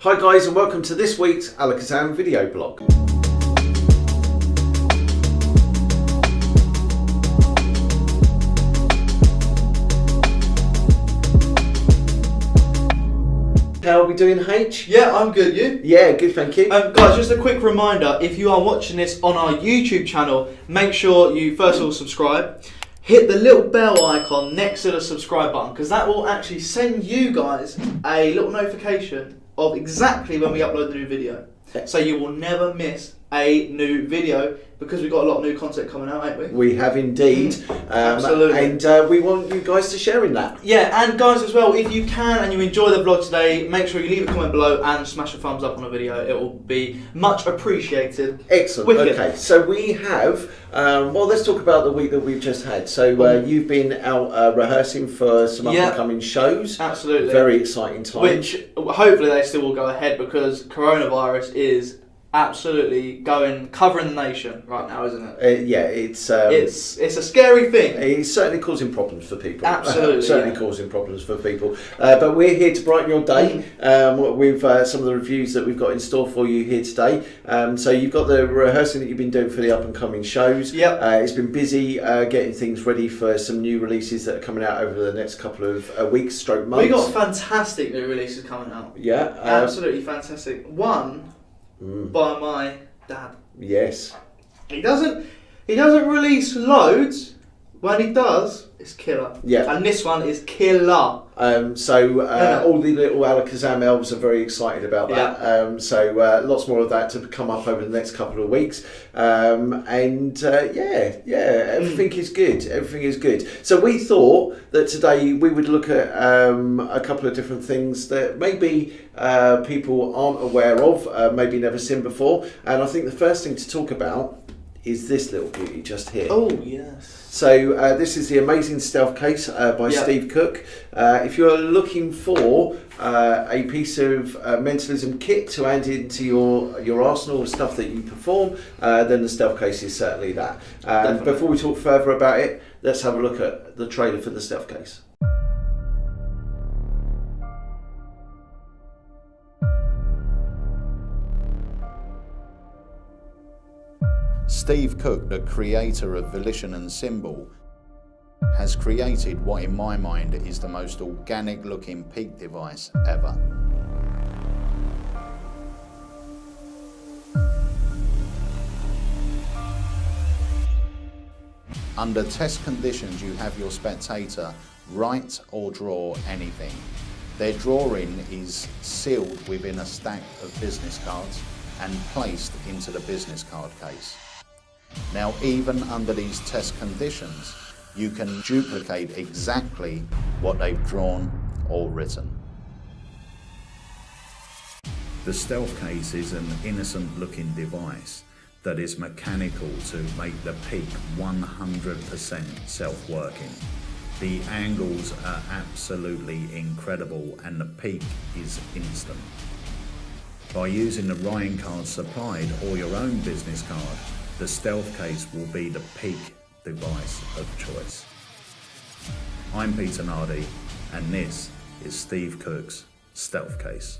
Hi guys, and welcome to this week's Alakazam video blog. How are we doing, H? Yeah, I'm good. You? Yeah, good, thank you. Guys, just a quick reminder, if you are watching this on our YouTube channel, make sure you first of all subscribe. Hit the little bell icon next to the subscribe button, because that will actually send you guys a little notification of exactly when we upload the new video. So you will never miss a new video, because we've got a lot of new content coming out, ain't we? We have indeed. Absolutely. And we want you guys to share in that. Yeah, and guys as well, if you can and you enjoy the vlog today, make sure you leave a comment below and smash a thumbs up on the video. It will be much appreciated. Excellent. Wicked. Okay, so we have, well, let's talk about the week that we've just had. So you've been out rehearsing for some up-and-coming shows. Absolutely. Very exciting times. Which, hopefully they still will go ahead, because coronavirus is absolutely covering the nation right now, isn't it? Yeah, it's a scary thing. It's certainly causing problems for people. Absolutely, certainly causing problems for people. But we're here to brighten your day with some of the reviews that we've got in store for you here today. So you've got the rehearsing that you've been doing for the up and coming shows. Yep. It's been busy getting things ready for some new releases that are coming out over the next couple of weeks, stroke months. We got fantastic new releases coming out. Yeah, absolutely fantastic. One by my dad. Yes. He doesn't release loads. When he does, it's killer. Yeah. And this one is killer. All the little Alakazam elves are very excited about that. Yeah. Lots more of that to come up over the next couple of weeks. Everything is good. Everything is good. So we thought that today we would look at a couple of different things that maybe people aren't aware of, maybe never seen before. And I think the first thing to talk about is this little beauty just here. Oh, yes. So this is the Amazing Stealth Case by Steve Cook. If you're looking for a piece of mentalism kit to add into your arsenal of stuff that you perform, then the Stealth Case is certainly that. Before we talk further about it, let's have a look at the trailer for the Stealth Case. Steve Cook, the creator of Volition and Symbol, has created what in my mind is the most organic looking peak device ever. Under test conditions, you have your spectator write or draw anything. Their drawing is sealed within a stack of business cards and placed into the business card case. Now, even under these test conditions, you can duplicate exactly what they've drawn or written. The Stealth Case is an innocent looking device that is mechanical to make the peak 100% self-working. The angles are absolutely incredible and the peak is instant. By using the Ryan card supplied or your own business card, the Stealth Case will be the peak device of choice. I'm Peter Nardi, and this is Steve Cook's Stealth Case.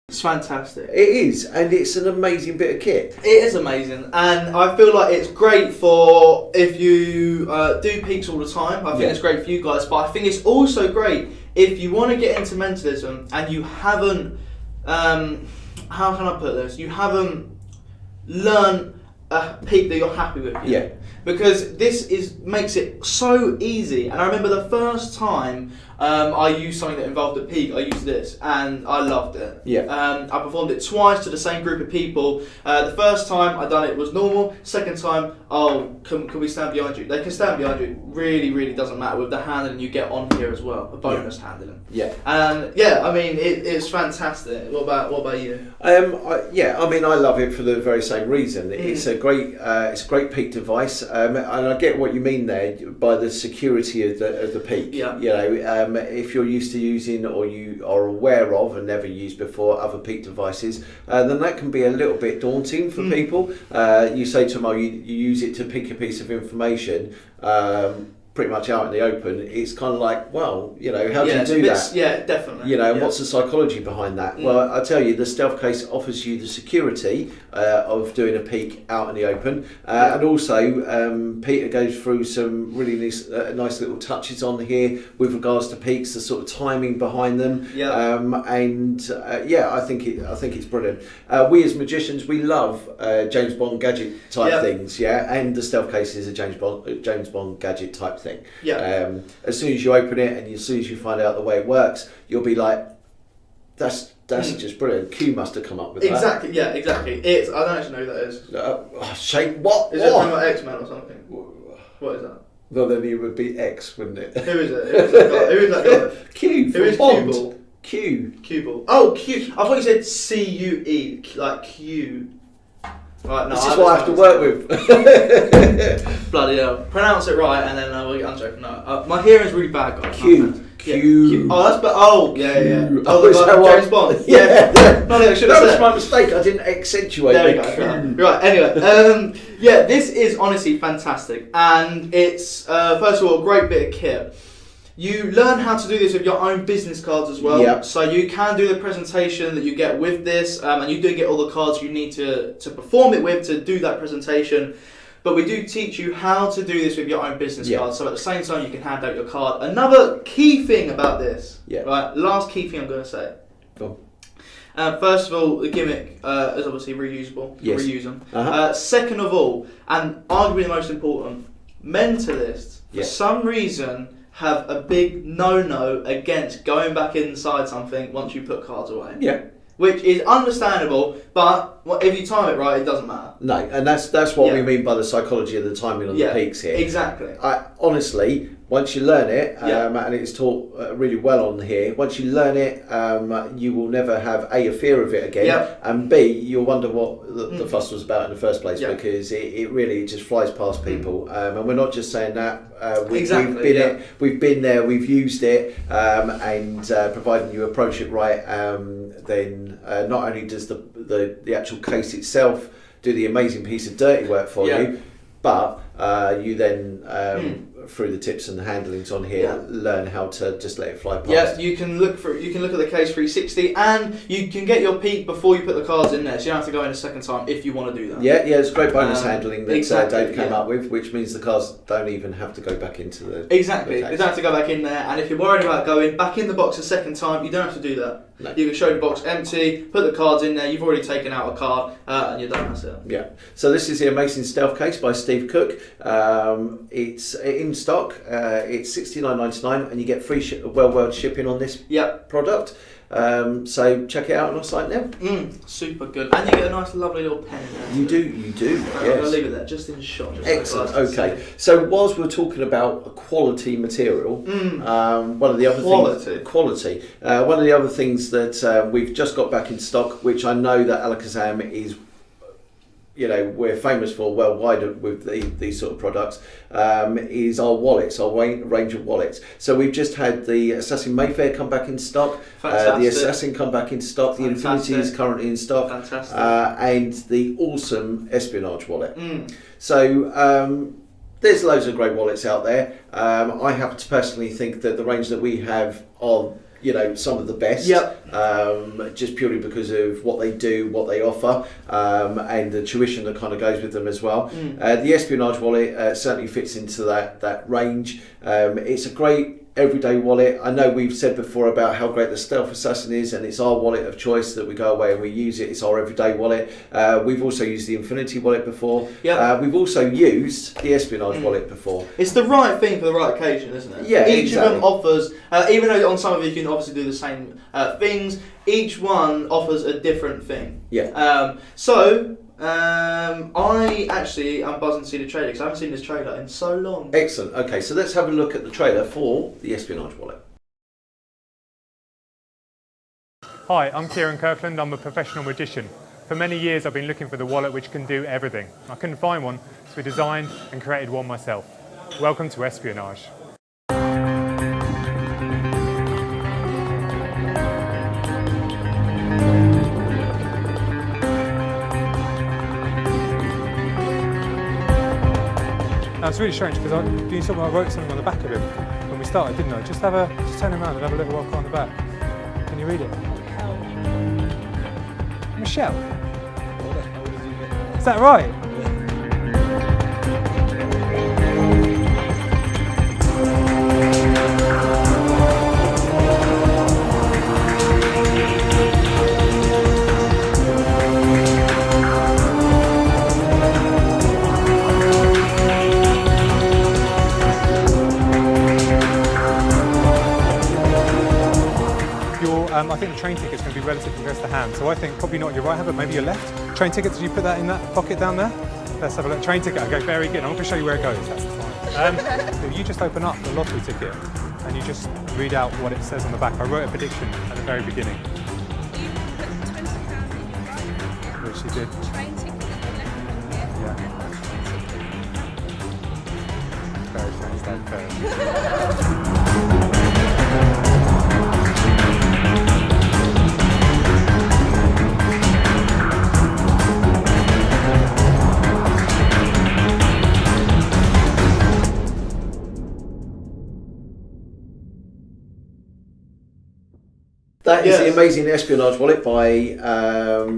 It's fantastic. It is, and it's an amazing bit of kit. It is amazing, and I feel like it's great for if you do peaks all the time. I think it's great for you guys, but I think it's also great if you want to get into mentalism and you haven't, how can I put this? You haven't learned a peak that you're happy with yet. Yeah. Because this makes it so easy. And I remember the first time I used something that involved a peak, I used this, and I loved it. Yeah. I performed it twice to the same group of people. The first time I done it was normal. Second time, can we stand behind you? They can stand behind you. It really, really doesn't matter with the handling you get on here as well. A bonus handling. Yeah. And yeah, I mean it's fantastic. What about you? I love it for the very same reason. It's a great peak device, and I get what you mean there by the security of the peak. Yeah. You know, if you're used to using or you are aware of and never used before other peak devices, then that can be a little bit daunting for people. You say to them, you use it to pick a piece of information. pretty much out in the open, it's kind of like, well, you know, how do you do that? Yeah, definitely. You know, what's the psychology behind that? Well, I tell you, the stealth case offers you the security of doing a peek out in the open, and also Peter goes through some really nice little touches on here with regards to peeks, the sort of timing behind them, I think it's brilliant. We as magicians, we love James Bond gadget type things, and the stealth case is a James Bond gadget type thing. As soon as you open it and as soon as you find out the way it works, you'll be like, that's just brilliant. Q must have come up with that. Exactly. I don't actually know who that is. Shane, what? Is it from like X-Men or something? What is that? Well, then he would be X, wouldn't it? Who is it? Who is that guy? Q. Who is Bond. Q-Ball? Q. Oh, Q. I thought you said C-U-E, like Q. Right, no, this is what I have to work with. Bloody hell. Pronounce it right and then we'll get unjoking. No, my hearing's really bad, guys. Q. Oh, that's yeah. Q. Oh, James Bond. Yeah. No, I should That have said. was my mistake. I didn't accentuate There we the go. Right, anyway. This is honestly fantastic. And it's, first of all, a great bit of kit. You learn how to do this with your own business cards as well. Yep. So you can do the presentation that you get with this, and you do get all the cards you need to perform it with to do that presentation. But we do teach you how to do this with your own business cards. So at the same time, you can hand out your card. Another key thing about this, right? Last key thing I'm going to say. Go on. First of all, the gimmick is obviously reusable. Yes. Reuse them. Second of all, and arguably the most important, mentalists, for some reason, have a big no-no against going back inside something once you put cards away. Yeah. Which is understandable, but if you time it right, it doesn't matter. No, and that's what we mean by the psychology of the timing on the peaks here. Exactly. Honestly, once you learn it, and it's taught really well on here, once you learn it, you will never have a fear of it again, and B, you'll wonder what the fuss was about in the first place, because it really just flies past people, and we're not just saying that. We've been there, we've used it, and providing you approach it right, then not only does the actual case itself do the amazing piece of dirty work for you, but you then through the tips and the handlings on here learn how to just let it fly past. Yes, you can look at the case 360, and you can get your peek before you put the cards in there, so you don't have to go in a second time if you want to do that. It's great bonus handling that Dave came up with, which means the cards don't even have to go back into the they case. don't have to go back in there, and if you're worried about going back in the box a second time, you don't have to do that. No. You can show the box empty, put the cards in there, you've already taken out a card, and you're done, that's it. Yeah. So this is the Amazing Stealth Case by Steve Cook. It's in stock. It's $69.99, and you get free world shipping on this product. So check it out on our site now. Super good, and you get a nice, lovely little pen in there. You do. I'm going to leave it there, just in shot. Excellent. Okay. So whilst we're talking about quality material, one of the other one of the other things that we've just got back in stock, which I know that Alakazam is, we're famous for worldwide with these sort of products, is our wallets, our range of wallets. So we've just had the Assassin Mayfair come back in stock, the Assassin come back in stock, the Infinity is currently in stock, and the awesome Espionage wallet. So there's loads of great wallets out there. I happen to personally think that the range that we have are some of the best, just purely because of what they do, what they offer, and the tuition that kind of goes with them as well. The Espionage wallet certainly fits into that range. It's a great everyday wallet. I know we've said before about how great the Stealth Assassin is, and it's our wallet of choice that we go away and we use it. It's our everyday wallet. We've also used the Infinity wallet before. We've also used the Espionage wallet before. It's the right thing for the right occasion, isn't it? Yeah, each of them offers, even though on some of you can obviously do the same things, each one offers a different thing. I actually am buzzing to see the trailer because I haven't seen this trailer in so long. Excellent. Okay, so let's have a look at the trailer for the Espionage wallet. Hi, I'm Kieran Kirkland. I'm a professional magician. For many years I've been looking for the wallet which can do everything. I couldn't find one, so we designed and created one myself. Welcome to Espionage. Now, it's really strange because you saw I wrote something on the back of him when we started, didn't I? Just turn him around and have a little walk on the back. Can you read it? Michelle. What the hell did you get? Is that right? I think the train ticket's going to be relatively close to hand, so I think probably not your right hand, but maybe your left. Train ticket, did you put that in that pocket down there? Let's have a look. Train ticket, okay, very good. I'm going to show you where it goes, that's fine. You just open up the lottery ticket and you just read out what it says on the back. I wrote a prediction at the very beginning. You put £20 in your right, Which you did. train ticket in your left pocket, Very strange, that first. That is the Yes. amazing Espionage wallet by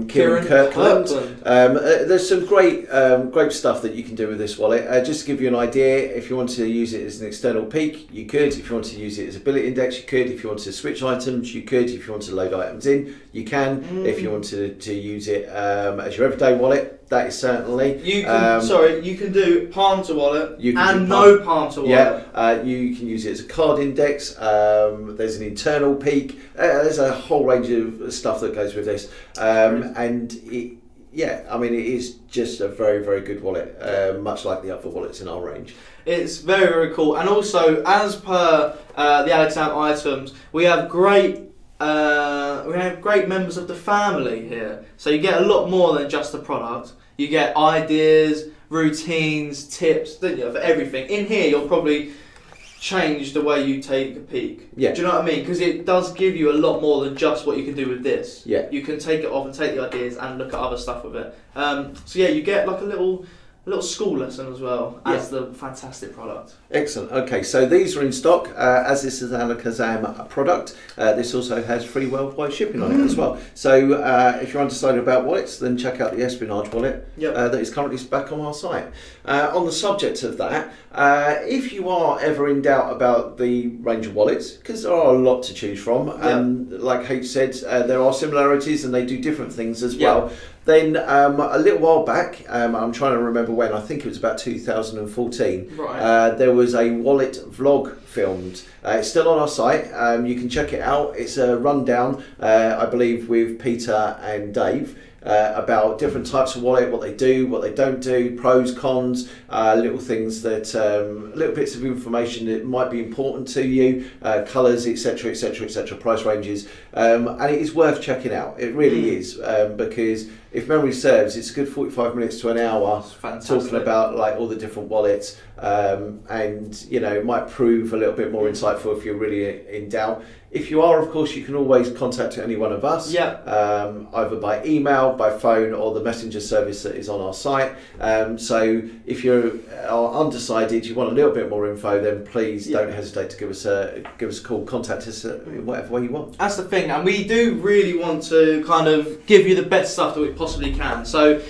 Kieran Kirkland. There's some great stuff that you can do with this wallet. Just to give you an idea, if you want to use it as an external peak, you could. If you want to use it as a billet index, you could. If you want to switch items, you could. If you want to load items in, you can. If you want to use it as your everyday wallet, that is certainly. You can you can do palm to wallet You can and do no palm to wallet. Yeah, you can use it as a card index. There's an internal peak. There's a whole range of stuff that goes with this, and it is just a very, very good wallet, much like the other wallets in our range. It's very, very cool. And also, as per the Alakazam items, we have great members of the family here. So you get a lot more than just the product. You get ideas, routines, tips, don't you, for everything. In here, you'll probably change the way you take a peek. Yeah. Do you know what I mean? Because it does give you a lot more than just what you can do with this. Yeah. You can take it off and take the ideas and look at other stuff with it. So yeah, you get like a little school lesson as well as the fantastic product. Excellent. Okay, so these are in stock. As this is an Alakazam product, this also has free worldwide shipping on it as well. So if you're undecided about wallets, then check out the Espionage wallet that is currently back on our site. On the subject of that, if you are ever in doubt about the range of wallets, because there are a lot to choose from, like H said, there are similarities and they do different things as well. Then a little while back, I'm trying to remember when, I think it was about 2014, there was a wallet vlog filmed. It's still on our site, you can check it out. It's a rundown, I believe, with Peter and Dave. About different types of wallet, what they do, what they don't do, pros, cons, little things that, little bits of information that might be important to you, colours, etc., etc., etc., price ranges, and it is worth checking out. It really is, because if memory serves, it's a good 45 minutes to an hour talking about like all the different wallets, and you know, it might prove a little bit more insightful if you're really in doubt. If you are, of course, you can always contact any one of us, either by email, by phone, or the messenger service that is on our site. So if you are undecided, you want a little bit more info, then please don't hesitate to give us a call, contact us in whatever way you want. That's the thing, and we do really want to kind of give you the best stuff that we possibly can. So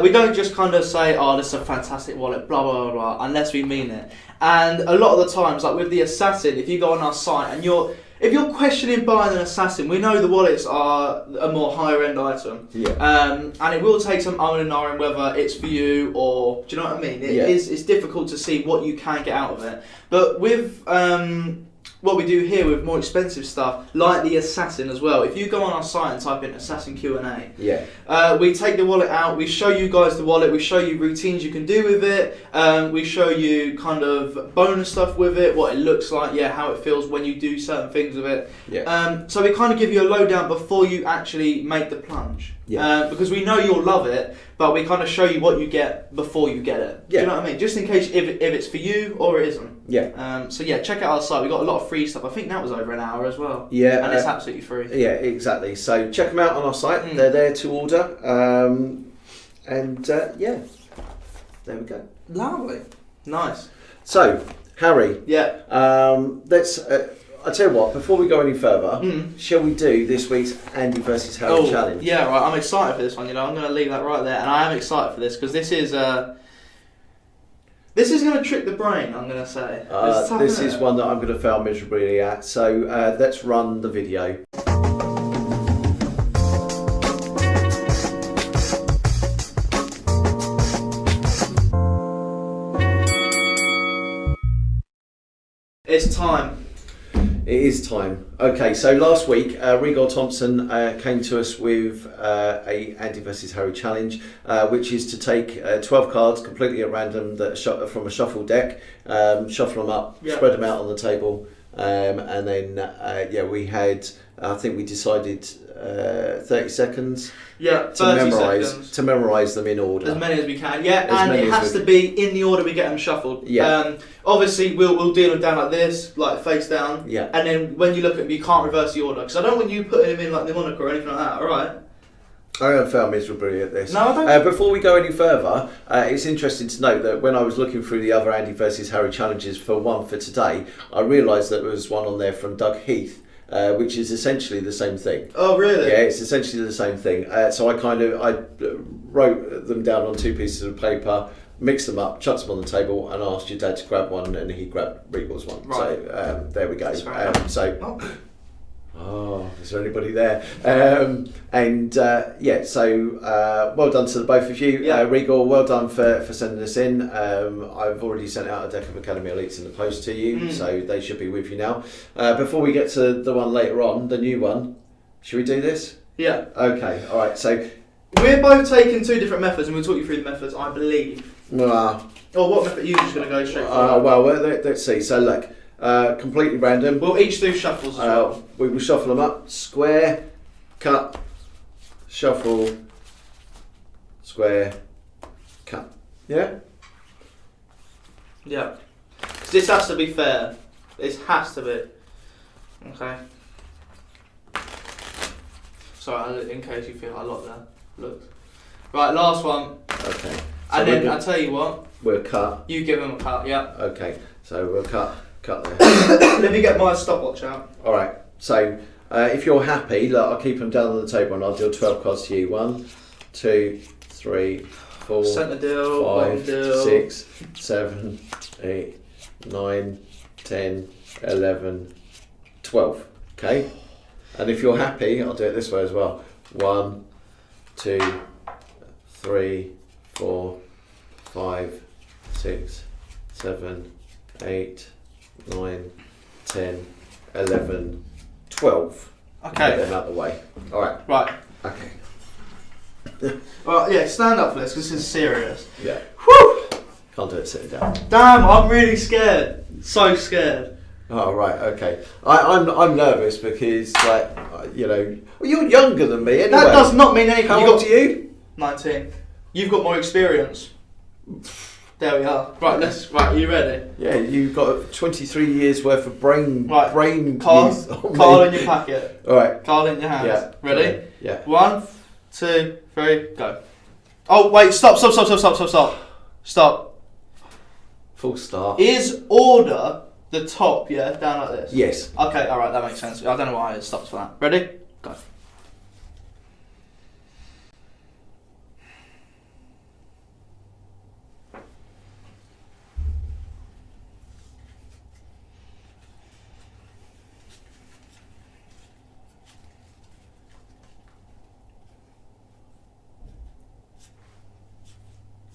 we don't just kind of say, oh, this is a fantastic wallet, blah, blah, blah, blah, unless we mean it. And a lot of the times, like with the Assassin, if you go on our site and if you're questioning buying an Assassin, we know the wallets are a more higher end item. And it will take some and ahhing whether it's for you or, do you know what I mean? It's difficult to see what you can get out of it. But with what we do here with more expensive stuff, like the Assassin as well, if you go on our site and type in Assassin Q&A, we take the wallet out, we show you guys the wallet, we show you routines you can do with it, we show you kind of bonus stuff with it, what it looks like, how it feels when you do certain things with it. So we kind of give you a lowdown before you actually make the plunge. Because we know you'll love it, but we kind of show you what you get before you get it. Do you know what I mean? Just in case if it's for you or it isn't. So check out our site. We've got a lot of free stuff. I think that was over an hour as well. And it's absolutely free. Exactly. So check them out on our site. They're there to order. There we go. Lovely. Nice. So, Harry, Yeah. let's. I tell you what. Before we go any further, shall we do this week's Andy versus Harry challenge? Yeah, right. I'm excited for this one. You know, I'm going to leave that right there, and I am excited for this because this is going to trick the brain. I'm going to say. This is one that I'm going to fail miserably at. So let's run the video. It's time. It is time. Okay, so last week, Rigor Thompson came to us with a Andy versus Harry challenge, which is to take 12 cards completely at random that are from a shuffle deck, shuffle them up, spread them out on the table, and then we had. I think we decided 30 seconds. Yeah, 30 seconds. To memorise them in order. As many as we can, and it has to be in the order we get them shuffled. Yeah. Obviously, we'll deal them down like this, like face down. Yeah. And then when you look at them, you can't reverse the order. Because I don't want you putting them in like mnemonic or anything like that, alright? I'm going to fail miserably at this. No, I don't. Before we go any further, it's interesting to note that when I was looking through the other Andy versus Harry challenges for today, I realised that there was one on there from Doug Heath. Which is essentially the same thing. Oh, really? Yeah, it's essentially the same thing. So I wrote them down on 2 pieces of paper, mixed them up, chucked them on the table, and asked your dad to grab one, and he grabbed Regal's one. Right. So there we go. Is there anybody there? Well done to the both of you. Yeah. Regal, well done for sending us in. I've already sent out a deck of Academy Elites in the post to you, so they should be with you now. Before we get to the one later on, the new one, should we do this? Yeah. Okay, alright, so... We're both taking 2 different methods, and we'll talk you through the methods, I believe. Or what method are you just going to go straight for? Let's see. So look, completely random. We'll each do shuffles as well. We will shuffle them up. Square, cut, shuffle, square, cut. Yeah? Yeah. This has to be fair. This has to be. Okay. Sorry, in case you feel I locked there. Look. Right, last one. Okay. So And then I'll tell you what. We'll cut. You give them a cut, yeah. Okay. So we'll cut there. Let me get my stopwatch out. Alright. So if you're happy, look, I'll keep them down on the table and I'll deal 12 cards to you. 1, 2, 3, 4, Centre deal, 5, deal. 6, 7, 8, 9, 10, 11, 12. Okay? And if you're happy, I'll do it this way as well. 1, 2, 3, 4, 5, 6, 7, 8, 9, 10, 11, 12. Okay. Get them out of the way. Alright. Right. Okay. Well, yeah, stand up for this because this is serious. Yeah. Whew! Can't do it sitting down. Damn, I'm really scared. So scared. Oh right, okay. I'm nervous because you're younger than me anyway. That does not mean anything. How old are you? 19. You've got more experience. There we are. Right, are you ready? Yeah, you've got 23 years worth of brain Right. brain Card use on in me. your packet. Alright. Card in your hands. Yeah. Ready? Yeah. 1, 2, 3, go. Oh wait, stop. Full start. Is order the top, yeah, down like this? Yes. Okay, alright, that makes sense. I don't know why it stops for that. Ready? Go.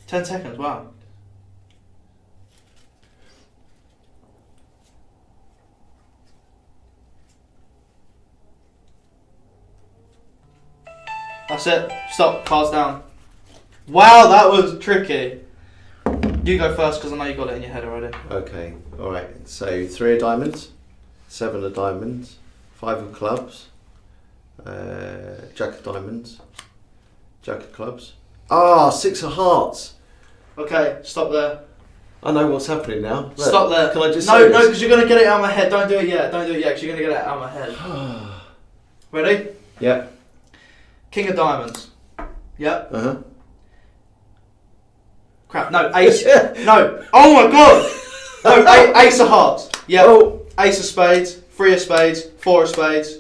Ten seconds, wow. That's it. Stop. Cards down. Wow, that was tricky. You go first because I know you got it in your head already. Okay. Alright. So 3 of diamonds, 7 of diamonds, 5 of clubs, Jack of diamonds, Jack of clubs. 6 of hearts. Okay, stop there. I know what's happening now. Look, Stop there. Can I just No, say no, this? because you're going to get it out of my head. Don't do it yet. Because you're going to get it out of my head. Ready? Yeah. King of diamonds. Yep. Uh-huh. Crap. No, ace. No. Oh my god. No, ace of hearts. Yeah. Oh. Ace of spades, 3 of spades, 4 of spades.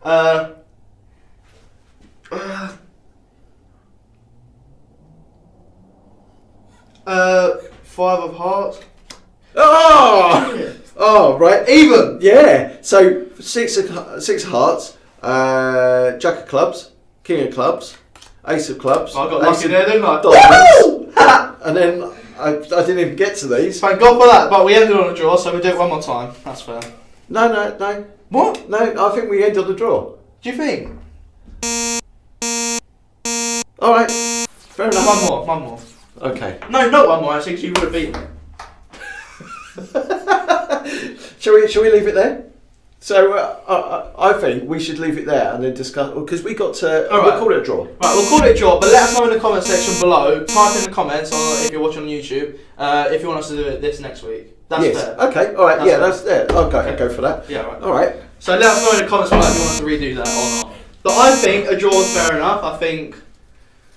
5 of hearts. Oh! Oh, right. Even. Yeah. So six of hearts, jack of clubs, king of clubs, ace of clubs. I got ace lucky of there, didn't I? diamonds. And then I didn't even get to these. Thank God for that, but we ended on a draw, so we do it one more time. That's fair. No. What? No, I think we end on the draw. Do you think? All right. Fair enough. One more. Okay. No, not one more, actually, because you would have beaten me. Shall we leave it there? So I think we should leave it there and then discuss, because we got to. All right. We'll call it a draw. Right, we'll call it a draw, but let us know in the comment section below. Type in the comments if you're watching on YouTube if you want us to do it this next week. That's yes. fair. Okay. All right. That's yeah. fair. That's there. I'll go for that. Yeah, right. All right. So let us know in the comments below if you want us to redo that or not. But I think a draw is fair enough. I think.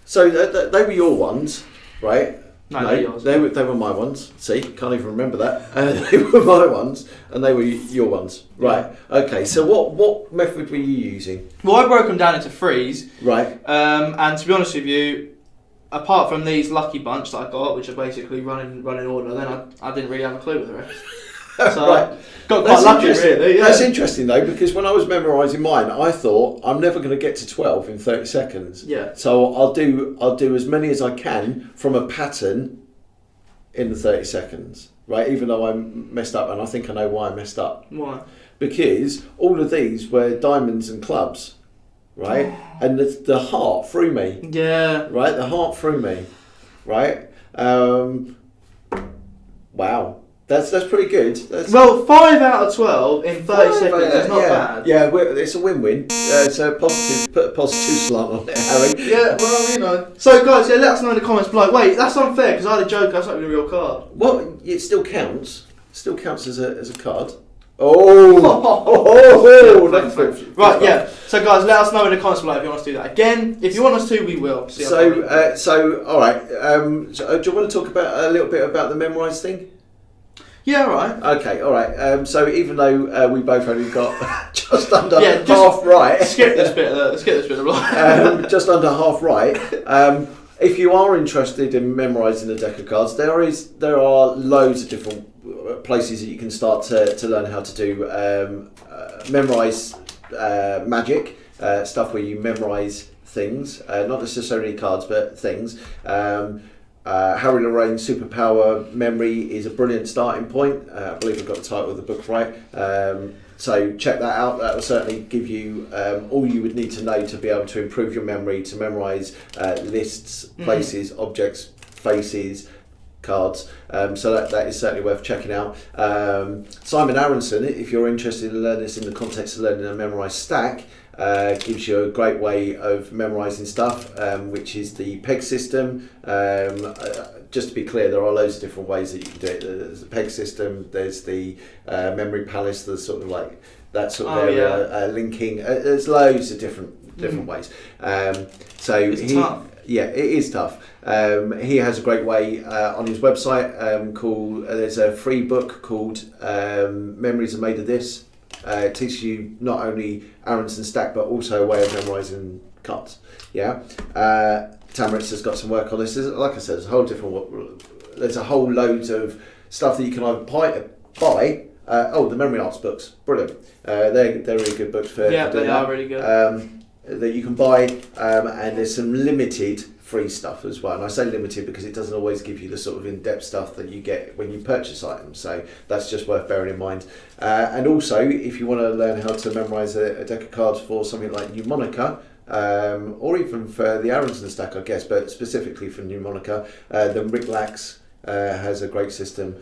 So they were your ones, right? No, they're yours. They were my ones. See, can't even remember that. They were my ones, and they were your ones. Right. Okay. So what method were you using? Well, I broke them down into threes. Right. And to be honest with you, apart from these lucky bunch that I got, which are basically running order, then I didn't really have a clue with the rest. So Right. got That's quite lucky, interesting. really. Yeah. That's interesting though, because when I was memorising mine, I thought I'm never going to get to 12 in 30 seconds. Yeah. So I'll do as many as I can from a pattern in the 30 seconds, right? Even though I messed up, and I think I know why I messed up. Why? Because all of these were diamonds and clubs, right? And the heart threw me, Yeah. right? The heart threw me, right? Wow. That's pretty good. That's Well, 5 out of 12 in 30 seconds is not yeah. bad. Yeah, it's a win-win. It's a positive. Put a positive slant on it, Harry. Yeah, well, you know. So, guys, yeah, let us know in the comments below. Wait, that's unfair because I had a joke. That's not even a real card. Well, it still counts. Still counts as a card. Oh, that's Right, yeah. So, guys, let us know in the comments below if you want us to do that again. If you want us to, we will. See how far we go. So all right. So, do you want to talk about a little bit about the memorise thing? Yeah, right. Okay, all right. So even though we both only got just under Yeah, just half right, Skip this bit of the just under half right. If you are interested in memorising a deck of cards, there are loads of different places that you can start to learn how to do memorise magic stuff where you memorise things, not necessarily cards but things. Harry Lorraine's Superpower Memory is a brilliant starting point. I believe I've got the title of the book right. So check that out. That will certainly give you all you would need to know to be able to improve your memory, to memorise lists, places, objects, faces, cards. So that is certainly worth checking out. Simon Aronson, if you're interested in learning this in the context of learning a memorised stack, gives you a great way of memorising stuff, which is the peg system. Just to be clear, there are loads of different ways that you can do it. There's the peg system, there's the memory palace, there's sort of like that sort of area, linking. There's loads of different ways. So It's tough. Yeah, it is tough. He has a great way on his website called. There's a free book called "Memories Are Made of This." It teaches you not only Aronson stack but also a way of memorising cards. Yeah, Tamaritz has got some work on this. Like I said, there's a whole load of stuff that you can either buy. The memory arts books, brilliant. They're really good books for Yeah, doing they that. are really good. That you can buy, and there's some limited free stuff as well. And I say limited because it doesn't always give you the sort of in-depth stuff that you get when you purchase items. So that's just worth bearing in mind. And also, if you want to learn how to memorise a deck of cards for something like Mnemonica, or even for the Aronson stack, I guess, but specifically for Mnemonica, then Rick Lax has a great system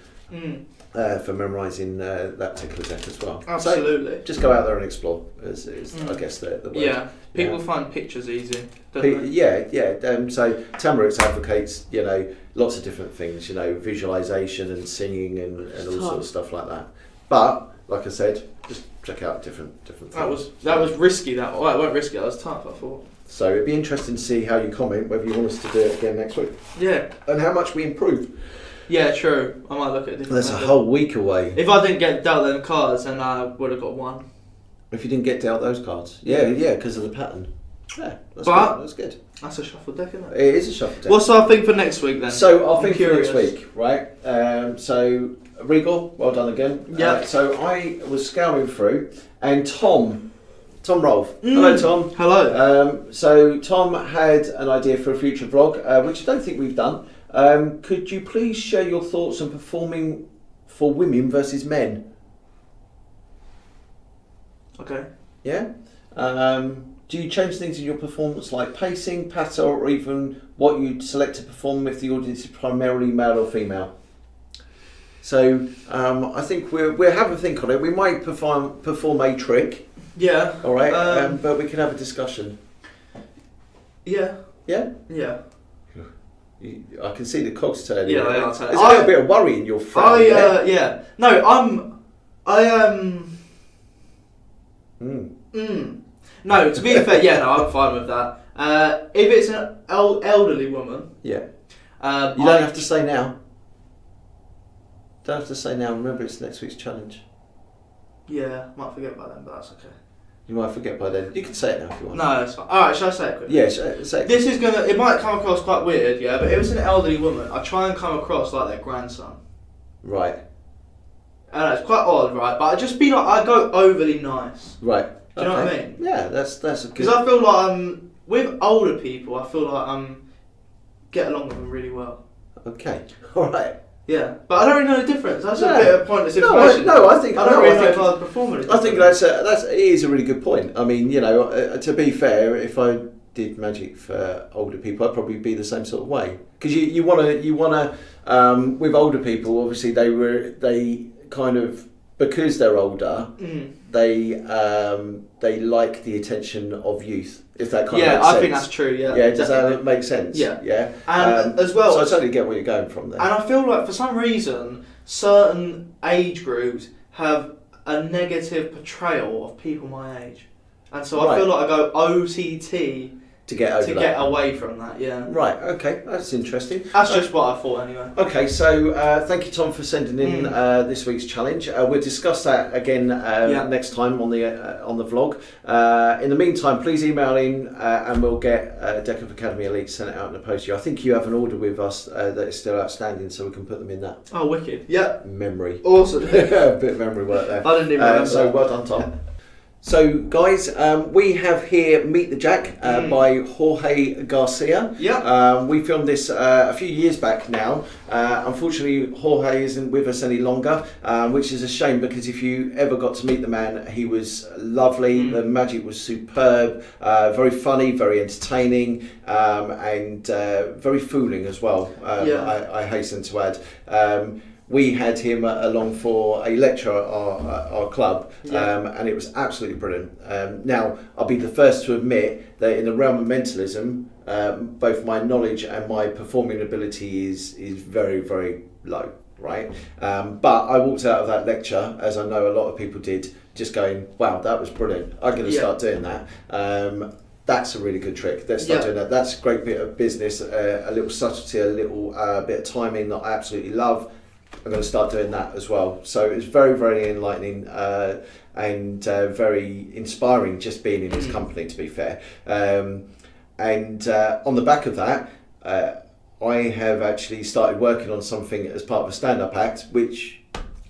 for memorising that particular deck as well. Absolutely. So just go out there and explore, is I guess the word. Yeah, people find pictures easy. Don't they? Yeah. So Tamaritz advocates, lots of different things, visualization and singing and all sorts of stuff like that. But like I said, just check out different things. That was risky. That well, it wasn't risky. That was tough. I thought. So it'd be interesting to see how you comment, whether you want us to do it again next week Yeah. and how much we improve. Yeah, true. I might look at a different That's a method. whole week away. If I didn't get dealt them cards, then I would have got one. If you didn't get dealt those cards. Yeah, because of the pattern. Yeah, that's But- good. That's good. That's a shuffle deck, isn't it? It is a shuffle deck. What's our thing for next week then? So I'll I'm think for next curious. week, right? So Regal, well done again. Yeah. So I was scouring through, and Tom Rolfe. Hello, Tom. Hello. So Tom had an idea for a future vlog, which I don't think we've done. Could you please share your thoughts on performing for women versus men? Okay. Yeah. Do you change things in your performance, like pacing, patter, or even what you'd select to perform if the audience is primarily male or female? So I think we'll have a think on it. We might perform a trick, Yeah. all right, but we can have a discussion. Yeah. Yeah. Yeah. I can see the cogs turning. Yeah, they are There's turning. a little bit of worry in your frown. Yeah. No, No, to be fair, yeah, no, I'm fine with that. If it's an elderly woman, Yeah. you You don't have to say now. Don't have to say now. Remember, it's next week's challenge. Yeah, might forget about them, but that's okay. You might forget by then. You can say it now if you want. No, that's fine. Alright, shall I say it quickly? Yeah, say it. This is it might come across quite weird, yeah, but if it's an elderly woman, I try and come across like their grandson. Right. I know, it's quite odd, right? But I just be like, I go overly nice. Right. Do you know what I Okay. mean? Yeah, that's a good. Because I feel like with older people, I feel like get along with them really well. Okay. All right. Yeah, but I don't really know the difference. That's No. a bit of pointless No, information. I think I don't no, really I know think if I was performing. I think it is a really good point. I mean, to be fair, if I did magic for older people, I'd probably be the same sort of way. Because you want to with older people, obviously they kind of, because they're older, they like the attention of youth. If that kind of makes sense. I think that's true. Yeah. Yeah, does definitely. that make sense? Yeah. Yeah. And as well, so I totally get where you're going from there. and I feel like for some reason, certain age groups have a negative portrayal of people my age, and so I feel like I go OTT to get over to that. get away from that. Yeah. Right. Okay. That's interesting. That's just what I thought anyway. Okay, so thank you, Tom, for sending in this week's challenge. We'll discuss that again next time on the vlog. In the meantime, please email in and we'll get Deck of Academy Elite sent out in the post to you. I think you have an order with us that is still outstanding, so we can put them in that. Oh, wicked! Yeah. Memory. Awesome. A bit of memory work there. I didn't even remember. So that. well done, Tom. So, guys, we have here Meet the Jack by Jorge Garcia. Yeah. We filmed this a few years back now. Unfortunately, Jorge isn't with us any longer, which is a shame because if you ever got to meet the man, he was lovely. The magic was superb, very funny, very entertaining, and very fooling as well, I hasten to add. We had him along for a lecture at our club, and it was absolutely brilliant. Now, I'll be the first to admit that in the realm of mentalism, both my knowledge and my performing ability is very, very low, right? But I walked out of that lecture, as I know a lot of people did, just going, wow, that was brilliant. I'm going to start doing that. That's a really good trick. Let's start doing that. That's a great bit of business, a little subtlety, a little bit of timing that I absolutely love. I'm going to start doing that as well. So it's very, very enlightening and very inspiring just being in his company, to be fair. And on the back of that, I have actually started working on something as part of a stand-up act, which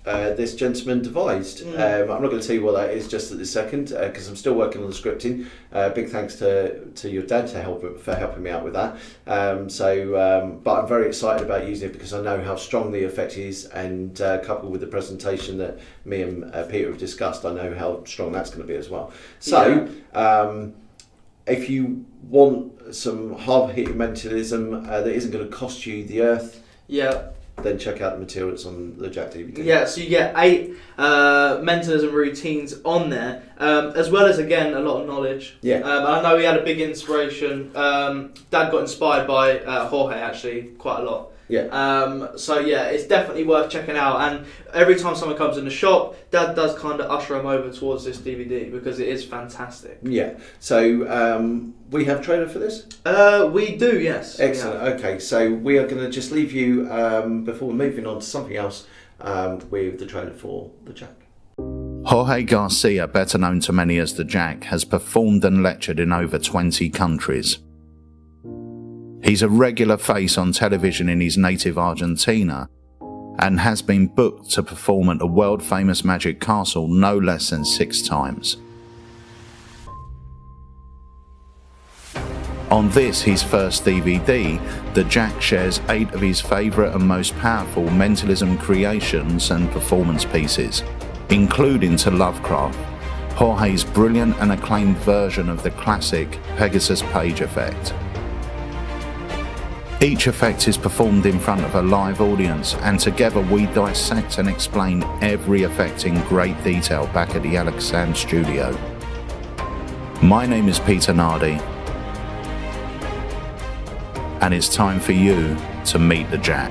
this gentleman devised. I'm not going to tell you what that is just at this second because I'm still working on the scripting. Big thanks to your dad for helping me out with that. But I'm very excited about using it because I know how strong the effect is, and coupled with the presentation that me and Peter have discussed, I know how strong that's going to be as well. So if you want some hard-hitting mentalism that isn't going to cost you the earth, then check out the materials on the Jack DVD. Yeah, so you get 8 mentalism routines on there, as well as, again, a lot of knowledge. Yeah. And I know we had a big inspiration. Dad got inspired by Jorge, actually, quite a lot. Yeah. So yeah, it's definitely worth checking out. And every time someone comes in the shop, Dad does kind of usher them over towards this DVD because it is fantastic. Yeah. So we have a trailer for this? We do, yes. Excellent. Okay, so we are going to just leave you, before moving on to something else, with the trailer for The Jack. Jorge Garcia, better known to many as The Jack, has performed and lectured in over 20 countries. He's a regular face on television in his native Argentina and has been booked to perform at the world-famous Magic Castle no less than 6 times. On this, his first DVD, The Jack shares 8 of his favourite and most powerful mentalism creations and performance pieces, including to Lovecraft, Jorge's brilliant and acclaimed version of the classic Pegasus Page effect. Each effect is performed in front of a live audience, and together we dissect and explain every effect in great detail back at the Alakazam studio. My name is Peter Nardi, and it's time for you to meet the Jack.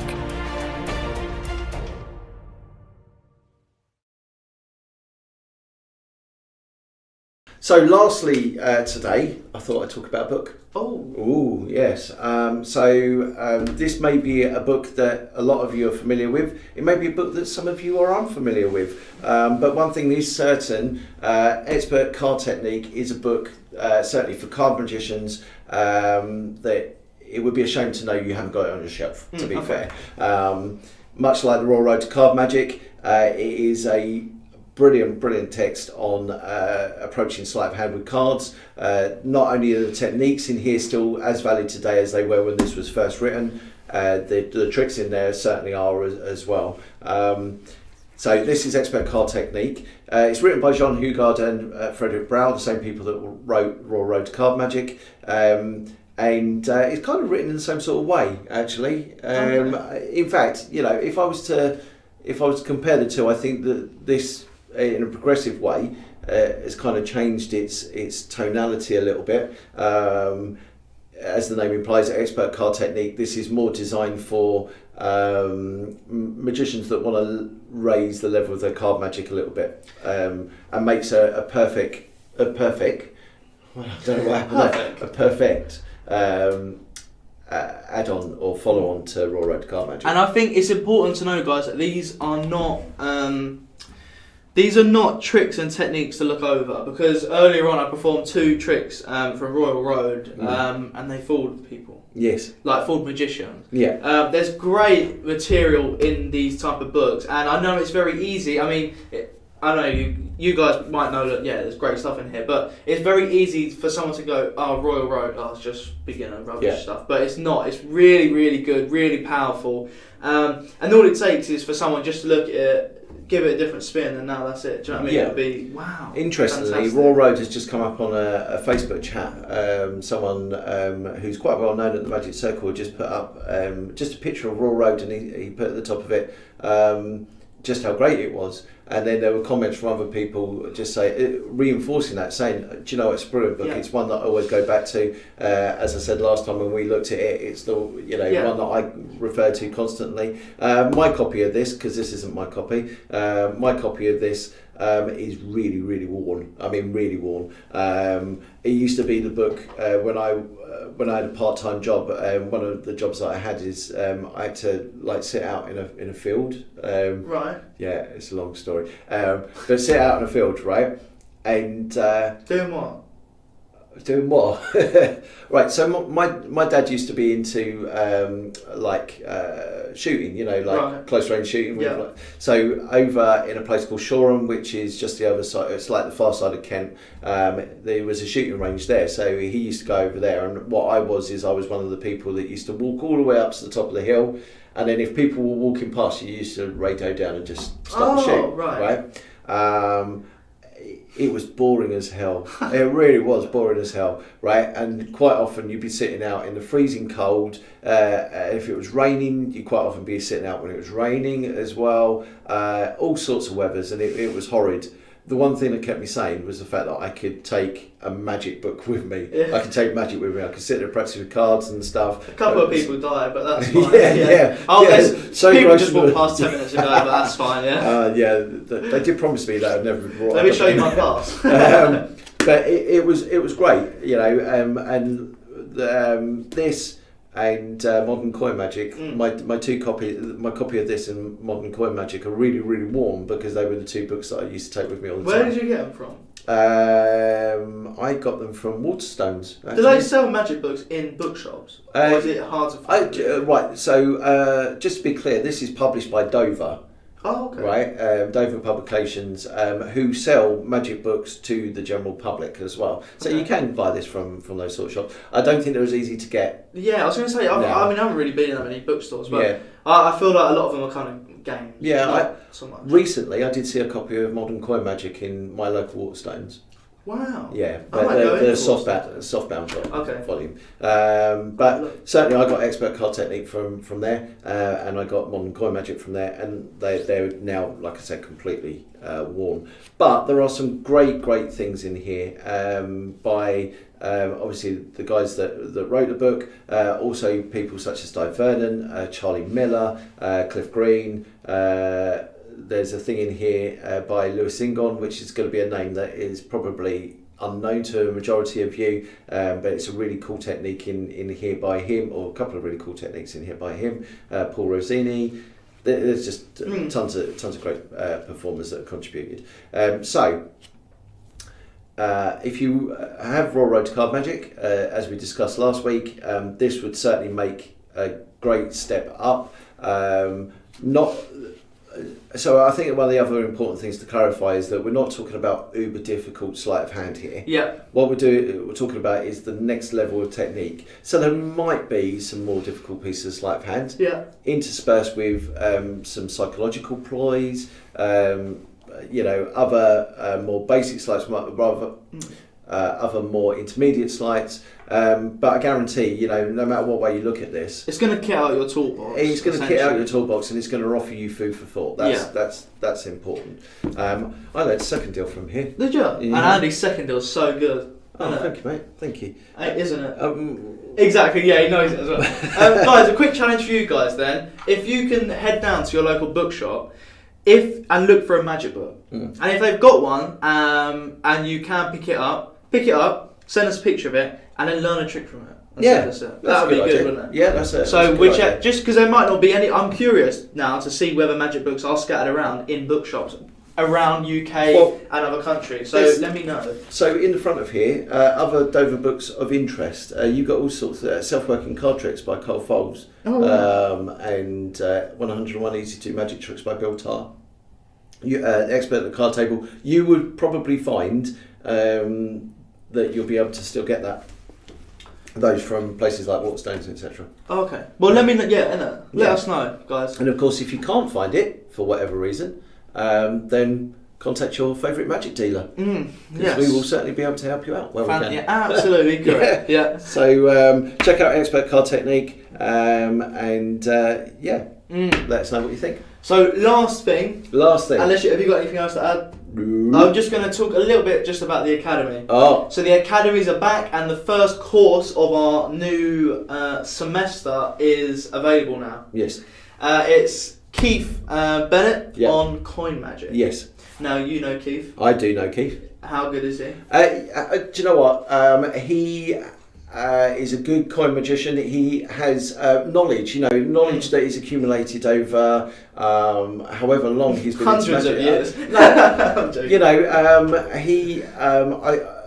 So lastly, today, I thought I'd talk about a book. Oh. Ooh, yes. This may be a book that a lot of you are familiar with. It may be a book that some of you are unfamiliar with. But one thing is certain, Expert Card Technique is a book, certainly for card magicians, that it would be a shame to know you haven't got it on your shelf, to be fair. Much like the Royal Road to Card Magic, it is a brilliant text on approaching sleight of hand with cards. Not only are the techniques in here still as valid today as they were when this was first written, the tricks in there certainly are as well. So this is Expert Card Technique. It's written by John Hugard and Frederick Brow, the same people that wrote Royal Road to Card Magic. And it's kind of written in the same sort of way, actually. In fact, you know, if I was to compare the two, I think that this, in a progressive way, has kind of changed its tonality a little bit. As the name implies, Expert Card Technique, this is more designed for magicians that want to raise the level of their card magic a little bit, and makes a perfect I don't know what happened there. A perfect add-on or follow-on to Royal Road to Card Magic. And I think it's important to know, guys, that these are not tricks and techniques to look over, because earlier on I performed 2 tricks from Royal Road, and they fooled people. Yes. Like fooled magicians. Yeah. There's great material in these type of books, and I know it's very easy. I mean, I know you guys might know that, yeah, there's great stuff in here, but it's very easy for someone to go, oh, Royal Road, oh, it's just beginner rubbish stuff. But it's not. It's really, really good, really powerful. And all it takes is for someone just to look at it, give it a different spin, and now that's it. Do you know what I mean? Yeah. It'll be, wow. Interestingly, fantastic. Royal Road has just come up on a Facebook chat. Someone who's quite well known at the Magic Circle just put up just a picture of Royal Road, and he put at the top of it just how great it was. And then there were comments from other people just reinforcing that, saying, do you know, it's a brilliant book. Yeah. It's one that I always go back to. As I said last time when we looked at it, it's the one that I refer to constantly. My copy of this, because this isn't my copy, my copy of this is really, really worn. I mean, really worn. It used to be the book when I had a part-time job. One of the jobs that I had is I had to sit out in a field. Right. Yeah, it's a long story. But sit out in a field, right? And doing what? Doing what? Right. So my dad used to be into shooting, right. Close range shooting. Yeah. So over in a place called Shoreham, which is just the other side, it's like the far side of Kent. There was a shooting range there, so he used to go over there. And what I was one of the people that used to walk all the way up to the top of the hill, and then if people were walking past, you used to radio down and just stop and shoot. Right. It was boring as hell. It really was boring as hell, right? And quite often you'd be sitting out in the freezing cold. If it was raining, you'd quite often be sitting out when it was raining as well. All sorts of weathers, and it was horrid. the one thing that kept me sane was the fact that I could take a magic book with me. Yeah. I could take magic with me. I could sit there and practice with cards and stuff. A couple of people died, but that's fine. Yeah. Oh, Yeah, there's so people just emotional. walked past 10 minutes ago, but that's fine. Yeah. Yeah, they did promise me that I'd never be brought Let up me show you again. my class. But it was great, you know, and this and Modern Coin Magic, my copy of this and Modern Coin Magic are really, really warm because they were the two books that I used to take with me all the Where time. did you get them from? I got them from Waterstones. Do they sell magic books in bookshops? Or is it hard to find? Right, so just to be clear, this is published by Dover. Oh, okay. Right, Dover Publications, who sell magic books to the general public as well. So Okay. you can buy this from those sort of shops. I don't think they're as easy to get. Yeah, I was going to say, I haven't really been in that many bookstores, but Yeah. I feel like a lot of them are kind of games. Yeah, not so much. Recently, I did see a copy of Modern Coin Magic in my local Waterstones. Wow. Yeah, I might go the into softbound Okay. volume. But certainly, I got Expert Card Technique from there, and I got Modern Coin Magic from there, and they're now, like I said, completely worn. But there are some great things in here by obviously the guys that wrote the book, also people such as Di Vernon, Charlie Miller, Cliff Green. There's a thing in here by Lewis Ingon, which is going to be a name that is probably unknown to a majority of you, but it's a really cool technique in here by him, or a couple of really cool techniques in here by him. Paul Rossini. There's just tons of great performers that have contributed. So if you have Raw Road to Card Magic, as we discussed last week, this would certainly make a great step up. So I think one of the other important things to clarify is that we're not talking about uber difficult sleight of hand here. Yeah. What we're talking about is the next level of technique. So there might be some more difficult pieces of sleight of hand, Yeah. interspersed with some psychological ploys, other more basic sleights, rather other more intermediate sleights. But I guarantee, no matter what way you look at this, It's going to kit out your toolbox. it's going to kit out your essentially. toolbox, and it's going to offer you food for thought. That's important. I learned a second deal from here. Did you? Yeah. And Andy's second deal is so good. Oh, isn't it? thank you, mate. Thank you. Isn't it? Um, Exactly, yeah, he knows it as well. Guys, a quick challenge for you guys then. If you can head down to your local bookshop and look for a magic book. And if they've got one and you can pick it up, send us a picture of it, and then learn a trick from it. And Yeah, send us it. that's That a would be good good, idea. wouldn't it? Yeah, that's it. So just because there might not be any, I'm curious now to see whether magic books are scattered around in bookshops around UK and other countries. So let me know. So in the front of here, other Dover books of interest. You've got all sorts of self-working card tricks by Carl Foles, and 101 Easy to Magic Tricks by Bill Tarr. Expert at the card table. You would probably find that you'll be able to still get those from places like Waterstones, etc. Okay. Well, let me know. Yeah, innit? Let us know, guys. And of course, if you can't find it for whatever reason, then contact your favourite magic dealer. Yes. We will certainly be able to help you out where we can. Yeah, absolutely correct. Yeah. So check out Expert Card Technique, and let us know what you think. So last thing, unless have you got anything else to add? No. I'm just going to talk a little bit just about the academy. Oh, So the academies are back, and the first course of our new semester is available now. yes, It's Keith Bennett Yeah. on Coin Magic. yes, Now you know Keith. I do know Keith. How good is he? Do you know what? He is a good coin magician. He has knowledge, knowledge that he's accumulated over however long he's been into Hundreds of magic. years. I'm joking.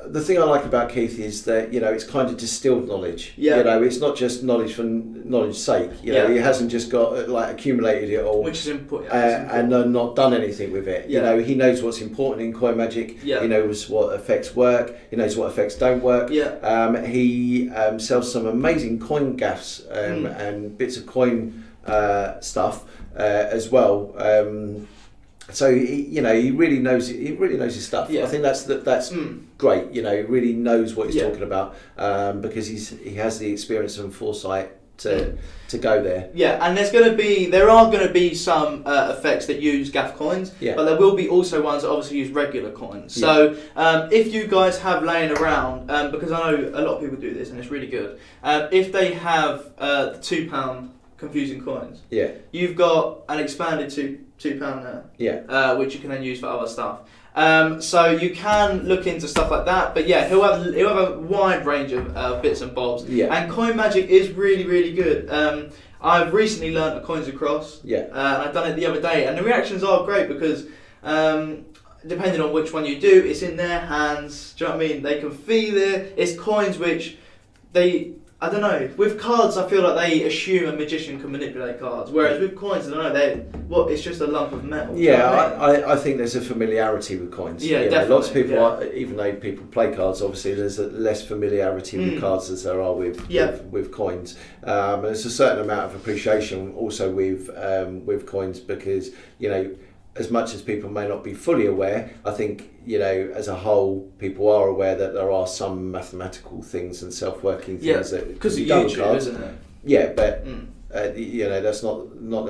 The thing I like about Keith is that it's kind of distilled knowledge. Yeah. It's not just knowledge for knowledge's sake. Yeah. He hasn't just got accumulated it all. Which is important. And not done anything with it. Yeah. He knows what's important in coin magic. Yeah. He knows what effects work. He knows what effects don't work. Yeah. He sells some amazing coin gaffs and bits of coin stuff as well. So he really knows. He really knows his stuff. Yeah. I think that's great. He really knows what he's Yeah. talking about because he has the experience and foresight to go there. Yeah, and there are going to be some effects that use gaff coins, Yeah. but there will be also ones that obviously use regular coins. So if you guys have laying around, because I know a lot of people do this and it's really good, if they have the £2 confusing coins, Yeah. you've got an expanded £2 there, Yeah. which you can then use for other stuff. So you can look into stuff like that, but yeah, he'll have a wide range of bits and bobs. Yeah. And coin magic is really, really good. I've recently learnt a coins across. Yeah. And I've done it the other day, and the reactions are great because depending on which one you do, it's in their hands. Do you know what I mean? They can feel it. It's coins which I don't know. With cards, I feel like they assume a magician can manipulate cards, whereas with coins, I don't know. It's just a lump of metal. Yeah, I think there's a familiarity with coins. Yeah, You know, definitely. lots of people, even though people play cards, obviously there's a less familiarity with cards as there are with coins. There's a certain amount of appreciation also with coins because, you know, as much as people may not be fully aware, I think, you know, as a whole, people are aware that there are some mathematical things and self-working things that because of can be done with YouTube, cards. isn't it? Yeah, but you know, that's not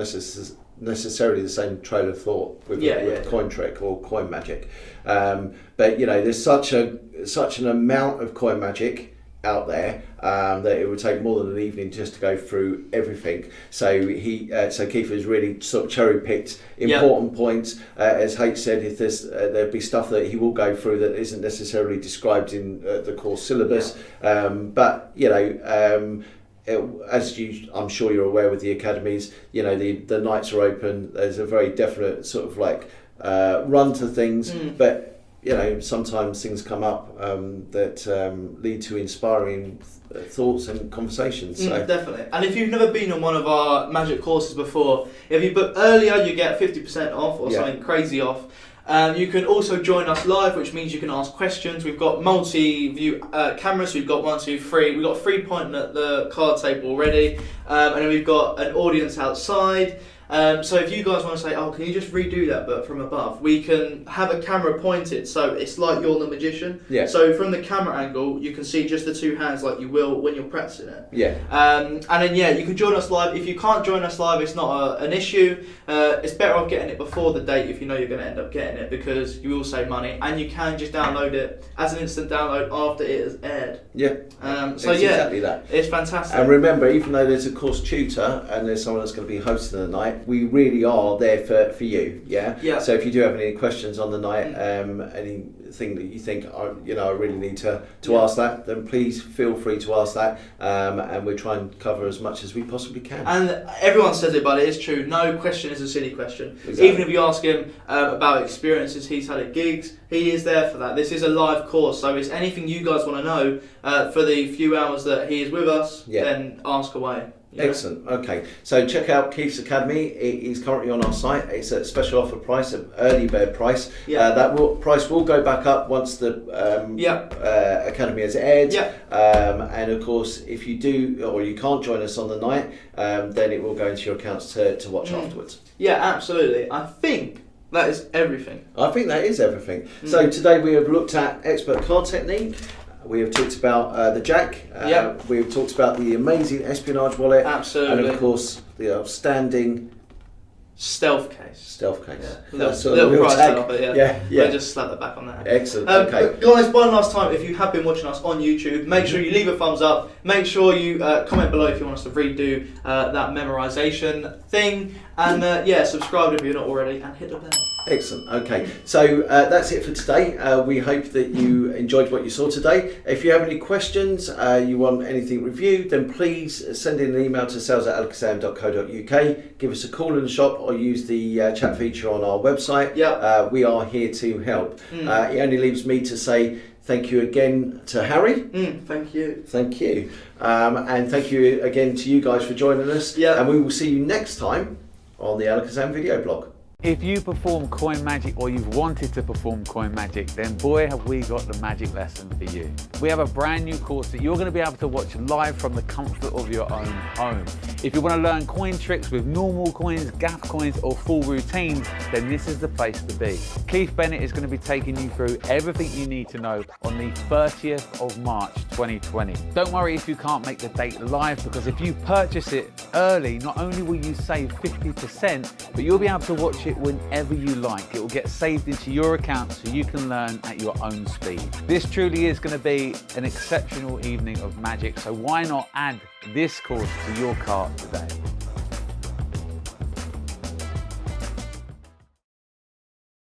necessarily the same trail of thought with coin trick or coin magic. But you know, there's such an amount of coin magic out there that it would take more than an evening just to go through everything. So Keith has really sort of cherry picked important points. As H said, if there'd be stuff that he will go through that isn't necessarily described in the course syllabus. But you know. I'm sure you're aware with the academies, you know, the nights are open. There's a very definite sort of like run to things, but you know, sometimes things come up that lead to inspiring thoughts and conversations. So. Definitely. And if you've never been on one of our magic courses before, if you book earlier, you get 50% off or something crazy off. You can also join us live, which means you can ask questions. We've got multi-view cameras. We've got 1, 2, 3. We've got 3 pointing at the card table already. And then we've got an audience outside. So if you guys want to say, oh, can you just redo that but from above? We can have a camera pointed so it's like you're the magician. Yeah. So from the camera angle, you can see just the 2 hands like you will when you're practicing it. Yeah. And then you can join us live. If you can't join us live, it's not an issue. It's better off getting it before the date if you know you're going to end up getting it because you will save money and you can just download it as an instant download after it has aired. Yeah. Exactly that. It's fantastic. And remember, even though there's a course tutor and there's someone that's going to be hosting the night, we really are there for you. Yeah. So if you do have any questions on the night, anything that you think, you know, I really need to ask that, then please feel free to ask that, and we'll try and cover as much as we possibly can. And everyone says it, but it is true. No question is a silly question. Exactly. Even if you ask him about experiences he's had at gigs, he is there for that. This is a live course, so it's anything you guys want to know for the few hours that he is with us, then ask away. Yeah. Excellent. Okay, so check out Keith's Academy. It is currently on our site. It's at a special offer price, an early bird price. Price will go back up once the Academy has aired. And of course, if you do or you can't join us on the night, then it will go into your accounts to watch afterwards. Yeah, absolutely. I think that is everything. I think that is everything. So today we have looked at expert card technique. We have talked about the jack. We have talked about the amazing Espionage wallet. Absolutely. And of course, the outstanding stealth case. Yeah. Little price tag, but yeah. We'll just slap that back on there. Excellent. Okay. Guys, one last time, if you have been watching us on YouTube, make sure you leave a thumbs up. Make sure you comment below if you want us to redo that memorization thing. And subscribe if you're not already, and hit the bell. Excellent. Okay, so that's it for today. We hope that you enjoyed what you saw today. If you have any questions, you want anything reviewed, then please send in an email to sales@alakazam.co.uk. Give us a call in the shop or use the chat feature on our website. We are here to help. It only leaves me to say thank you again to Harry. Thank you. Thank you. And thank you again to you guys for joining us. And we will see you next time on the Alakazam video blog. If you perform coin magic or you've wanted to perform coin magic, then boy have we got the magic lesson for you. We have a brand new course that you're going to be able to watch live from the comfort of your own home. If you want to learn coin tricks with normal coins, gaff coins or full routines, then this is the place to be. Keith Bennett is going to be taking you through everything you need to know on the 30th of March 2020. Don't worry if you can't make the date live, because if you purchase it early, not only will you save 50%, but you'll be able to watch it whenever you like. It will get saved into your account so you can learn at your own speed. This truly is going to be an exceptional evening of magic, so why not add this course to your cart today?